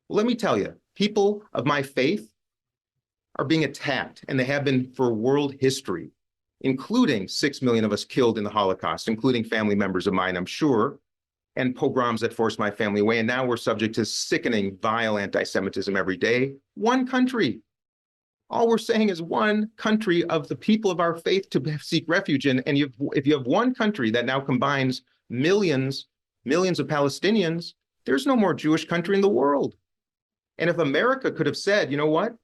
Let me tell you, people of my faith are being attacked, and they have been for world history, including 6 million of us killed in the Holocaust, including family members of mine, I'm sure, and pogroms that forced my family away. And now we're subject to sickening, vile anti-Semitism every day. One country. All we're saying is one country of the people of our faith to seek refuge in. And if you have one country that now combines millions of Palestinians, there's no more Jewish country in the world. And if America could have said, you know what,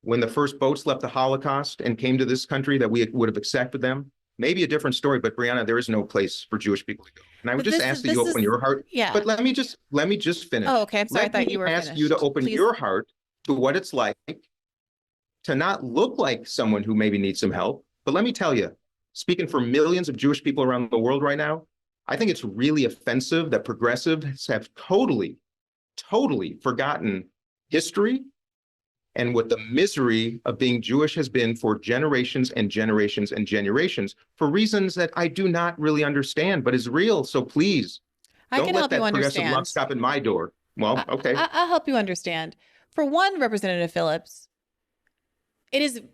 when the first boats left the Holocaust and came to this country, that we would have accepted them, maybe a different story. But Brianna, there is no place for Jewish people to go. And I would just ask that you open your heart. Yeah. But let me just finish. Oh, okay. I'm sorry. I thought you were finished. Ask you to open your heart to what it's like to not look like someone who maybe needs some help. But let me tell you, speaking for millions of Jewish people around the world right now, I think it's really offensive that progressives have totally forgotten history and what the misery of being Jewish has been for generations and generations and generations, for reasons that I do not really understand, but is real. So please, don't let that progressive luck stop at my door. Well, okay. I'll help you understand. For one, Representative Phillips,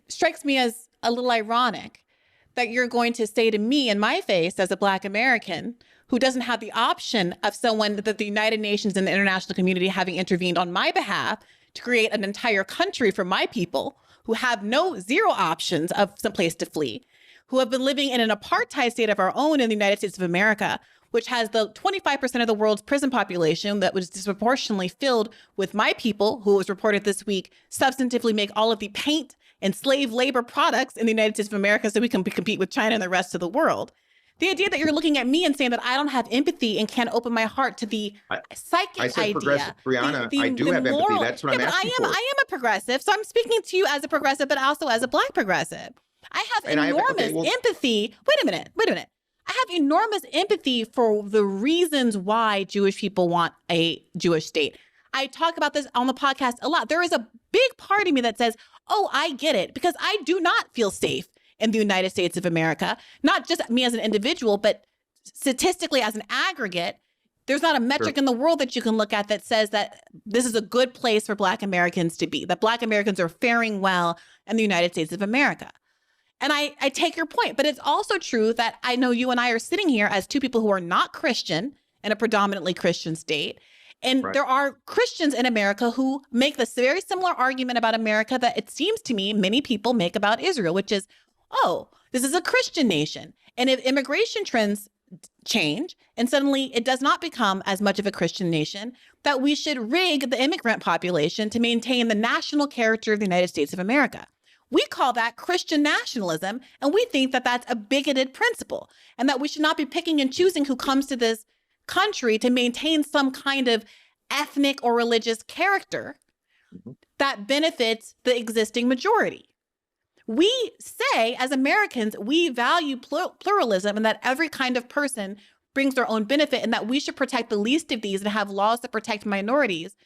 strikes me as a little ironic that you're going to say to me in my face as a Black American who doesn't have the option of someone that the United Nations and the international community having intervened on my behalf to create an entire country for my people who have zero options of some place to flee, who have been living in an apartheid state of our own in the United States of America, which has the 25% of the world's prison population that was disproportionately filled with my people, who was reported this week, substantively make all of the paint and slave labor products in the United States of America so we can compete with China and the rest of the world. The idea that you're looking at me and saying that I don't have empathy and can't open my heart to the psychic I said idea. Progressive, Brianna, I do have empathy. That's what I'm asking for. I am a progressive, so I'm speaking to you as a progressive, but also as a Black progressive. I have enormous empathy. Wait a minute. I have enormous empathy for the reasons why Jewish people want a Jewish state. I talk about this on the podcast a lot. There is a big part of me that says, oh, I get it, because I do not feel safe in the United States of America, not just me as an individual, but statistically as an aggregate. There's not a metric in the world that you can look at that says that this is a good place for Black Americans to be, that Black Americans are faring well in the United States of America. And I take your point, but it's also true that I know you and I are sitting here as two people who are not Christian in a predominantly Christian state. And there are Christians in America who make this very similar argument about America that it seems to me many people make about Israel, which is, oh, this is a Christian nation. And if immigration trends change and suddenly it does not become as much of a Christian nation, that we should rig the immigrant population to maintain the national character of the United States of America. We call that Christian nationalism, and we think that that's a bigoted principle and that we should not be picking and choosing who comes to this country to maintain some kind of ethnic or religious character that benefits the existing majority. We say, as Americans, we value pluralism and that every kind of person brings their own benefit and that we should protect the least of these and have laws that protect minorities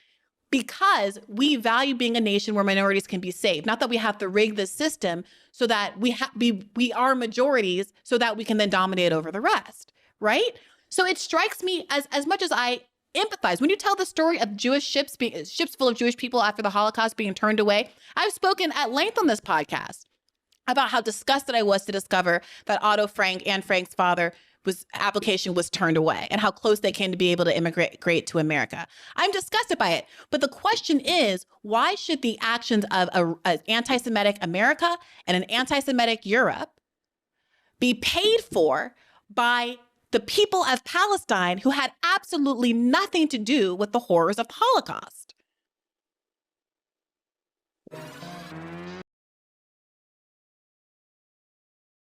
because we value being a nation where minorities can be saved. Not that we have to rig the system so that we are majorities so that we can then dominate over the rest, right? So it strikes me as much as I empathize. When you tell the story of Jewish ships full of Jewish people after the Holocaust being turned away, I've spoken at length on this podcast about how disgusted I was to discover that Otto Frank, Anne Frank's father, application was turned away and how close they came to be able to immigrate to America. I'm disgusted by it. But the question is, why should the actions of an anti-Semitic America and an anti-Semitic Europe be paid for by the people of Palestine who had absolutely nothing to do with the horrors of the Holocaust?